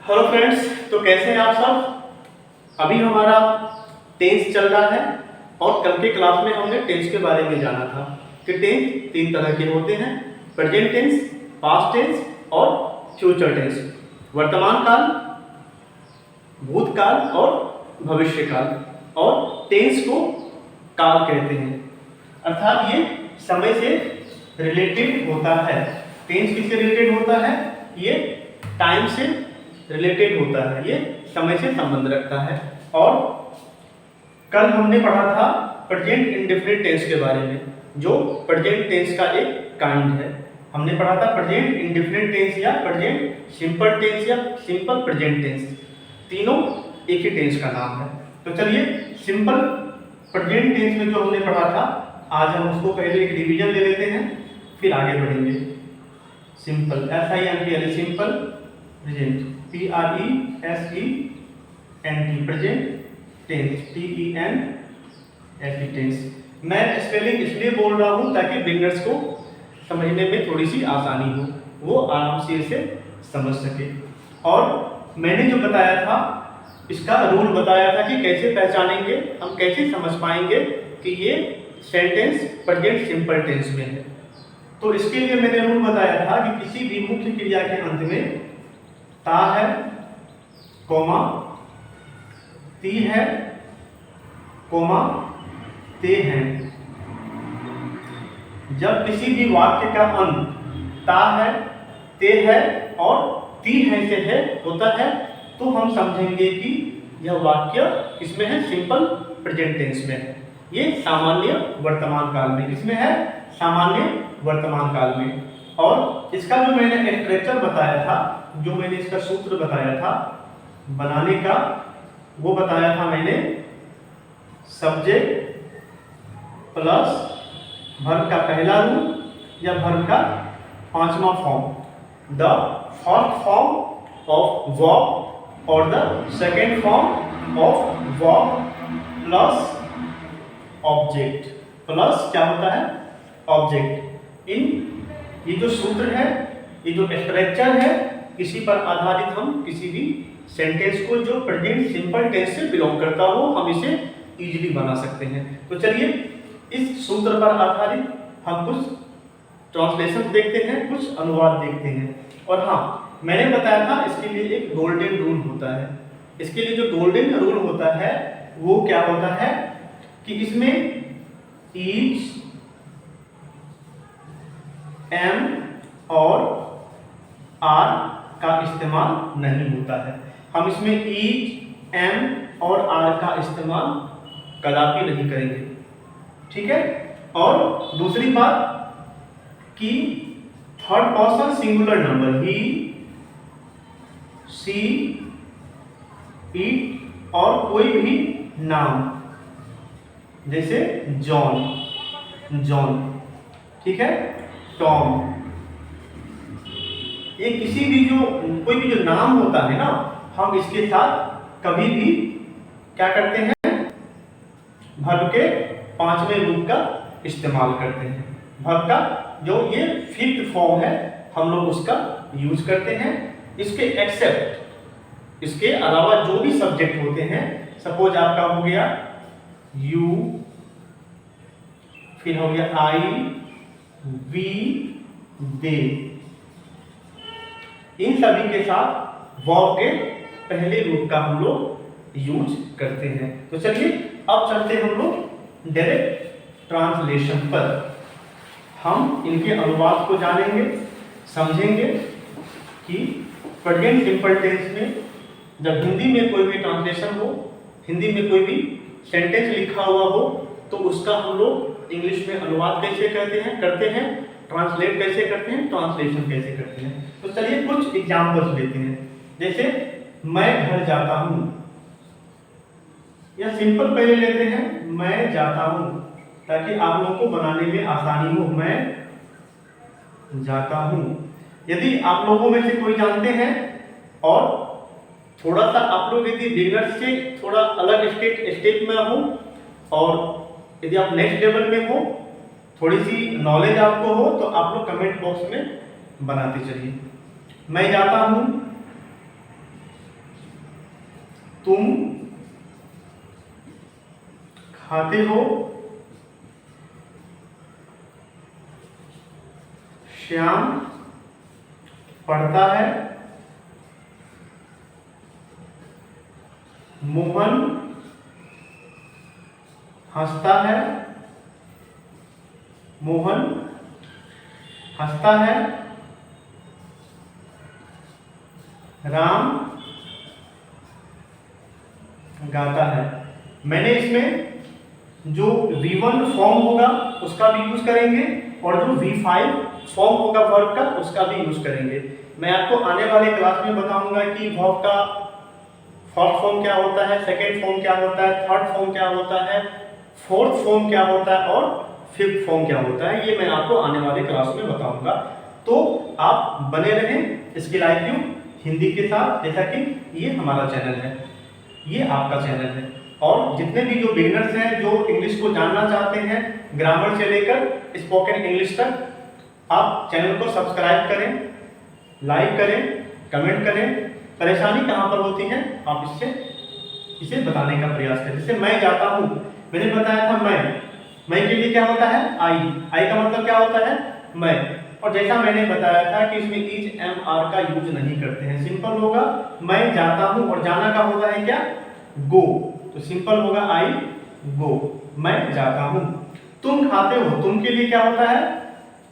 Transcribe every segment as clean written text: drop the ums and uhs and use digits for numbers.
Hello friends, तो कैसे हैं आप सब। अभी हमारा टेंस चल रहा है और कल के क्लास में हमने टेंस के बारे में जाना था कि टेंस तीन तरह के होते हैं, प्रेजेंट टेंस, पास्ट टेंस और फ्यूचर टेंस। वर्तमान काल, भूतकाल और भविष्य काल। और टेंस को काल कहते हैं, अर्थात ये समय से रिलेटेड होता है। टेंस किससे रिलेटेड होता है? ये टाइम से रिलेटेड होता है, ये समय से संबंध रखता है। और कल हमने पढ़ा था प्रेजेंट इंडेफिनिट टेंस के बारे में, जो प्रेजेंट टेंस का एक काइंड है। हमने पढ़ा था प्रेजेंट इंडेफिनिट टेंस या प्रेजेंट सिंपल टेंस या सिंपल प्रेजेंट टेंस, तीनों एक ही टेंस का नाम है। तो चलिए सिंपल प्रेजेंट टेंस में जो हमने पढ़ा था, आज हम उसको पहले एक रिवीजन ले लेते हैं, फिर आगे बढ़ेंगे। Simple, SIMPL, simple present, PRESENT, present tense, TENS tense. मैं स्पेलिंग इसलिए बोल रहा हूँ ताकि बिगिनर्स को समझने में थोड़ी सी आसानी हो, वो आराम से इसे समझ सके। और मैंने जो बताया था, इसका रूल बताया था कि कैसे पहचानेंगे, हम कैसे समझ पाएंगे कि ये सेंटेंस प्रेजेंट सिंपल टेंस में है। तो इसके लिए मैंने रूल बताया था कि किसी भी मुख्य क्रिया के अंत में ता है, कोमा, ती है, कोमा, ते हैं। जब किसी भी वाक्य का अंत ता है, ते है और ती है से है होता है, तो हम समझेंगे कि यह वाक्य किसमें है? सिंपल प्रेजेंट टेंस में है। ये सामान्य वर्तमान काल में किसमें है? सामान्य वर्तमान काल में। और इसका जो मैंने स्ट्रक्चर बताया था, जो मैंने इसका सूत्र बताया था बनाने का, वो बताया था मैंने सब्जेक्ट प्लस वर्ब का पहला रूप या वर्ब का पांचवा form, the first form of verb और the second form of verb plus object. Plus क्या होता है? ऑब्जेक्ट। ये जो सूत्र है, ये जो स्ट्रक्चर है, इसी पर आधारित हम किसी भी सेंटेंस को जो प्रेजेंट सिंपल टेंस से बिलोंग करता हो, हम इसे इजीली बना सकते हैं। तो चलिए इस सूत्र पर आधारित हम कुछ ट्रांसलेशन देखते हैं, कुछ अनुवाद देखते हैं। और हाँ, मैंने बताया था इसके लिए एक गोल्डन रूल होता है। इसके लिए जो गोल्डन रूल होता है वो क्या होता है कि इसमें ईच, एम और आर का इस्तेमाल नहीं होता है। हम इसमें ईच, एम और आर का इस्तेमाल कदापि नहीं करेंगे, ठीक है। और दूसरी बात कि third person singular number, he, she, it और कोई भी नाम, जैसे जॉन, ठीक है, टॉम, ये किसी भी जो कोई भी जो नाम होता है ना, हम इसके साथ कभी भी क्या करते हैं? वर्ब के पांचवें रूप का इस्तेमाल करते हैं। वर्ब का जो ये फिफ्थ फॉर्म है, हम लोग उसका यूज करते हैं। इसके एक्सेप्ट, इसके अलावा जो भी सब्जेक्ट होते हैं, सपोज आपका हो गया यू, फिर हो गया आई, वी, दे, इन सभी के साथ वर्ब के पहले रूप का हम लोग यूज करते हैं। तो चलिए अब चलते हैं हम लोग डायरेक्ट ट्रांसलेशन पर। हम इनके अनुवाद को जानेंगे, समझेंगे कि प्रेजेंट सिंपल टेंस में जब हिंदी में कोई भी ट्रांसलेशन हो, हिंदी में कोई भी सेंटेंस लिखा हुआ हो, तो उसका हम लोग इंग्लिश में अनुवाद कैसे करते हैं, ट्रांसलेट कैसे करते हैं, ट्रांसलेशन कैसे करते हैं। तो चलिए कुछ एग्जांपल्स लेते हैं। जैसे मैं घर जाता हूं, या सिंपल पहले लेते हैं मैं जाता हूं, ताकि आप लोगों को बनाने में आसानी हो। मैं जाता हूं। यदि आप लोगों में से कोई जानते हैं और थोड़ा सा आप लोग यदि बिगिनर से थोड़ा अलग स्टेप में हो, और यदि आप नेक्स्ट लेवल में हो, थोड़ी सी नॉलेज आपको हो, तो आप लोग कमेंट बॉक्स में बनाते चलिए। मैं जाता हूं, तुम खाते हो, श्याम पढ़ता है, मोहन हंसता है, मोहन हंसता है, राम गाता है। मैंने इसमें जो V1 फॉर्म होगा उसका भी यूज करेंगे और जो V5 फॉर्म होगा वर्ब का उसका भी यूज करेंगे। मैं आपको आने वाले क्लास में बताऊंगा कि वर्ब का फर्स्ट फॉर्म क्या होता है, सेकंड फॉर्म क्या होता है, थर्ड फॉर्म क्या होता है, फोर्थ फॉर्म क्या होता है और फिफ्थ फॉर्म क्या होता है। ये मैं आपको आने वाले क्लास में बताऊंगा। तो आप बने रहें स्किल IQ हिंदी के साथ, जैसा कि ये हमारा चैनल है, ये आपका चैनल है। और जितने भी जो बिगिनर्स हैं जो इंग्लिश को जानना चाहते हैं ग्रामर से लेकर स्पोकन इंग्लिश तक, आप चैनल को सब्सक्राइब करें, लाइक करें, कमेंट करें। परेशानी कहाँ पर होती है आप इसे बताने का प्रयास करें। जैसे मैं जाता हूँ, मैंने बताया था मैं के लिए क्या होता है आई का मतलब क्या होता है मैं। और जैसा मैंने बताया था कि इसमें इज एम आर का यूज नहीं करते हैं, सिंपल होगा मैं जाता हूँ और जाना का होता है क्या गो, तो सिंपल होगा आई गो, मैं जाता हूँ। तुम खाते हो, तुम के लिए क्या होता है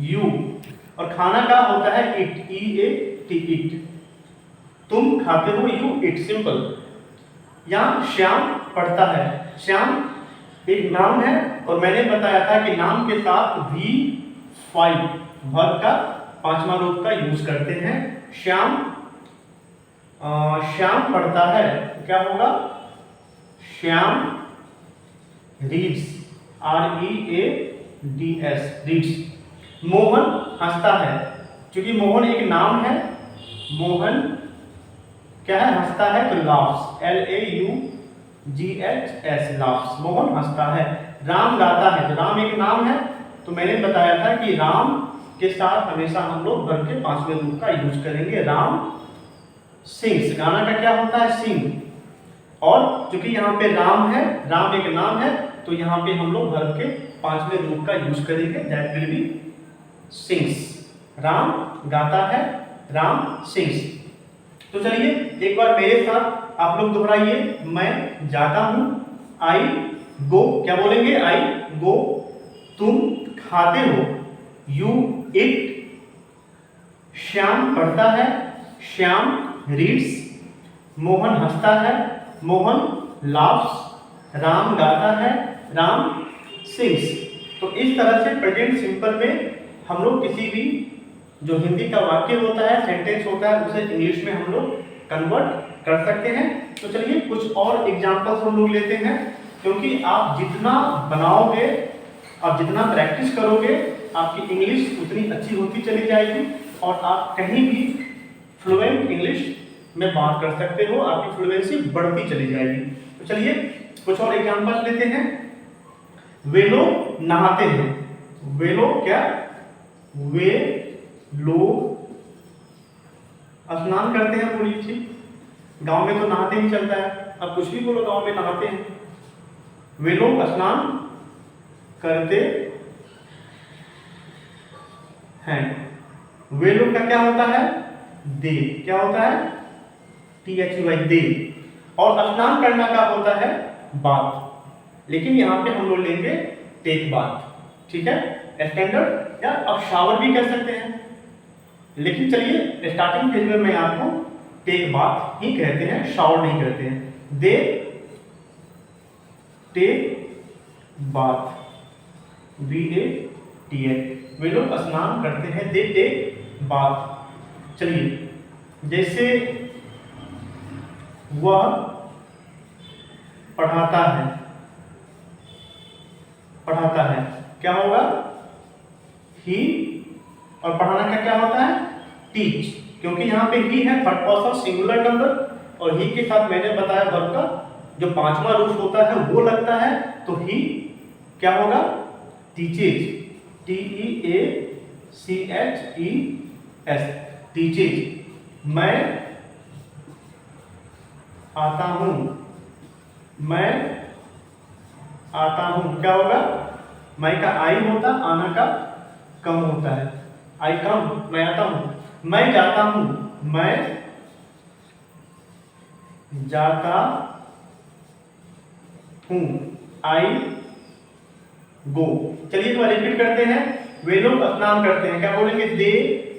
यू, और खाना का होता है इट, EAT इट। तुम खाते हो यू इट, सिंपल। यहाँ श्याम पढ़ता है, श्याम एक नाम है और मैंने बताया था कि नाम के साथ V5 वर्ब का पांचवा रूप का यूज करते हैं। श्याम श्याम पढ़ता है, क्या होगा Shyam reads, READS reads. Mohan हंसता है, क्योंकि मोहन एक नाम है, मोहन क्या है हंसता है तो लाफ्स, LAUGHS लाफ्स, मोहन हंसता है। राम गाता है, तो राम एक नाम है, तो मैंने बताया था कि राम के साथ हमेशा हम लोग वर्ब के पांचवें रूप का यूज करेंगे। राम सिंग्स, गाना का क्या होता है सिंग, और क्योंकि यहाँ पे राम है, राम एक नाम है, तो यहाँ पे हम लोग वर्ब के पांचवें रूप का यूज करेंगे, that will be sings. Ram गाता है, राम सिंग्स। तो चलिए एक बार मेरे साथ आप लोग दोहराइए, मैं जाता हूं, आई गो, क्या बोलेंगे आई गो। तुम खाते हो, यू इट। श्याम पढ़ता है, श्याम रीड्स। मोहन हंसता है, मोहन लाफ्स। राम गाता है, राम सिंग्स। तो इस तरह से प्रेजेंट सिंपल में हम लोग किसी भी जो हिंदी का वाक्य होता है, सेंटेंस होता है, उसे इंग्लिश में हम लोग कन्वर्ट कर सकते हैं। तो चलिए कुछ और एग्जांपल्स हम लोग लेते हैं, क्योंकि आप जितना बनाओगे, आप जितना प्रैक्टिस करोगे, आपकी इंग्लिश उतनी अच्छी होती चली जाएगी और आप कहीं भी फ्लुएंट इंग्लिश में बात कर सकते हो, आपकी फ्लुएंसी बढ़ती चली जाएगी। तो चलिए कुछ और एग्जांपल्स लेते हैं। वे लोग नहाते हैं, वे लोग क्या, वे लोग स्नान करते हैं, बोलिए ठीक। गांव में तो नहाते ही चलता है, अब कुछ भी बोलो, गांव में नहाते हैं। वे लोग स्नान करते हैं, वे लोग का क्या होता है दे, क्या होता है THY दे। और स्नान करना का होता है बात, लेकिन यहाँ पे हम लोग लेंगे टेक बात, ठीक है, स्टैंडर्ड, या अब शावर भी कर सकते हैं, लेकिन चलिए स्टार्टिंग पेज में मैं आपको टेक बात ही कहते हैं, शावर नहीं कहते हैं। दे टेक बात, BATH, वे लोग स्नान करते हैं, दे टेक बात। चलिए जैसे वह पढ़ाता है, पढ़ाता है क्या होगा ही, और पढ़ाना का क्या होता है टीच, क्योंकि यहाँ पे ही है थर्ड पर्सन सिंगुलर नंबर, और ही के साथ मैंने बताया वर्ब का जो पांचवा रूप होता है वो लगता है, तो ही क्या होगा टीचेज, TEACHES टीचेज। मैं आता हूँ, मैं आता हूँ, क्या होगा? मैं का आई होता, आना का कम होता है। आई कम, मैं आता हूँ। मैं जाता हूँ, मैं जाता हूँ, आई गो। चलिए एक बार रिपीट करते हैं। वे लोग स्नान करते हैं, क्या बोलेंगे? They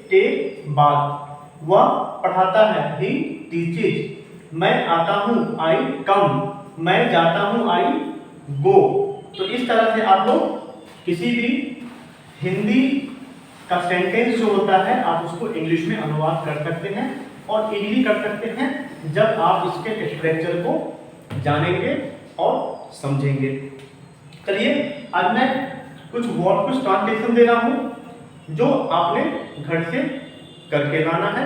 take bath. वह पढ़ाता है, ही टीचेज। मैं आता हूँ, आई कम। मैं जाता हूँ, आई गो। तो इस तरह से आप लोग किसी भी हिंदी का सेंटेंस जो होता है आप उसको इंग्लिश में अनुवाद कर सकते हैं और इजीली कर सकते हैं जब आप इसके स्ट्रक्चर को जानेंगे और समझेंगे। चलिए आज मैं कुछ वर्ड, कुछ ट्रांसलेशन दे रहा हूं जो आपने घर से करके लाना है।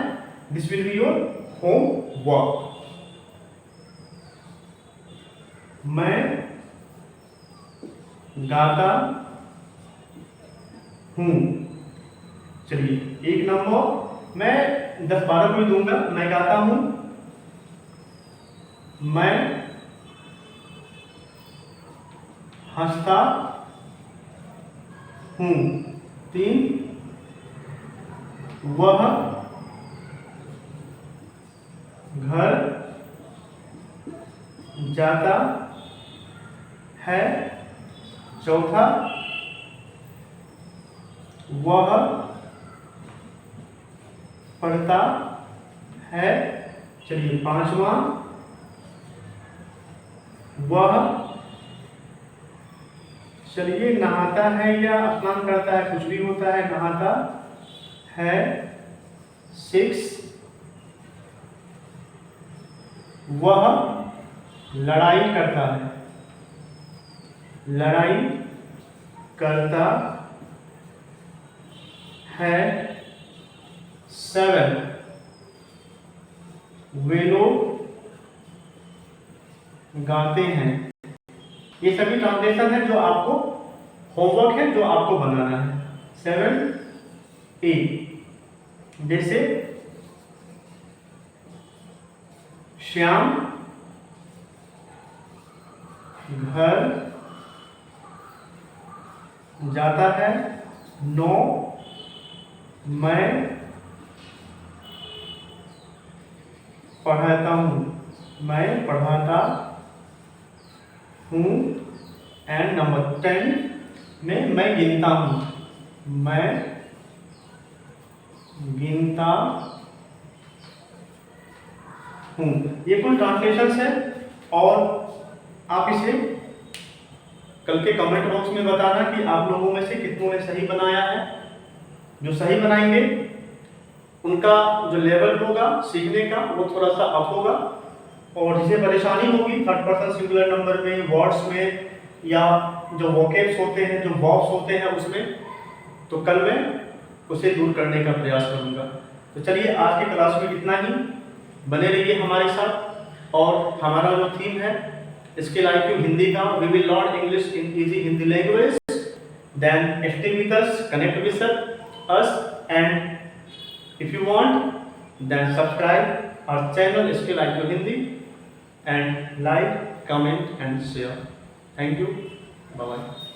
This will be your home work. मैं गाता हूं। चलिए एक नंबर मैं 10-12 को भी दूंगा। मैं गाता हूं, मैं हंसता हूं। 3, वह घर जाता है। 4, वह पढ़ता है। चलिए 5वां, वह चलिए नहाता है या स्नान करता है, कुछ भी होता है, नहाता है। 6, वह लड़ाई करता है। लड़ाई करता है। 7, वे लोग गाते हैं। ये सभी ट्रांसलेशन है जो आपको होमवर्क है, जो आपको बनाना है। 7A, जैसे श्याम घर जाता है। 9, मैं पढ़ाता हूँ। मैं पढ़ाता हूँ। एंड नंबर 10 में मैं गिनता हूँ। मैं गिनता हूँ। ये कुल ट्रांसलेशन है और आप इसे कल के कमेंट बॉक्स में बताना कि आप लोगों में से कितनों ने सही बनाया है। जो सही बनाएंगे उनका जो लेवल होगा सीखने का वो थोड़ा सा अप होगा, और जिसे परेशानी होगी थर्ड पर्सन सिंगुलर नंबर में, वर्ड्स में, या जो वोकेब्स होते हैं, जो वर्ब्स होते हैं उसमें, तो कल मैं उसे दूर करने का प्रयास करूंगा। तो चलिए आज के क्लास में इतना ही। बने रहिए हमारे साथ। और हमारा जो थीम है स्किल IQ हिंदी का, we will learn English in easy Hindi language, then stay with us, connect with us, and if you want then subscribe our channel Skill IQ Hindi and like, comment and share. Thank you. Bye bye.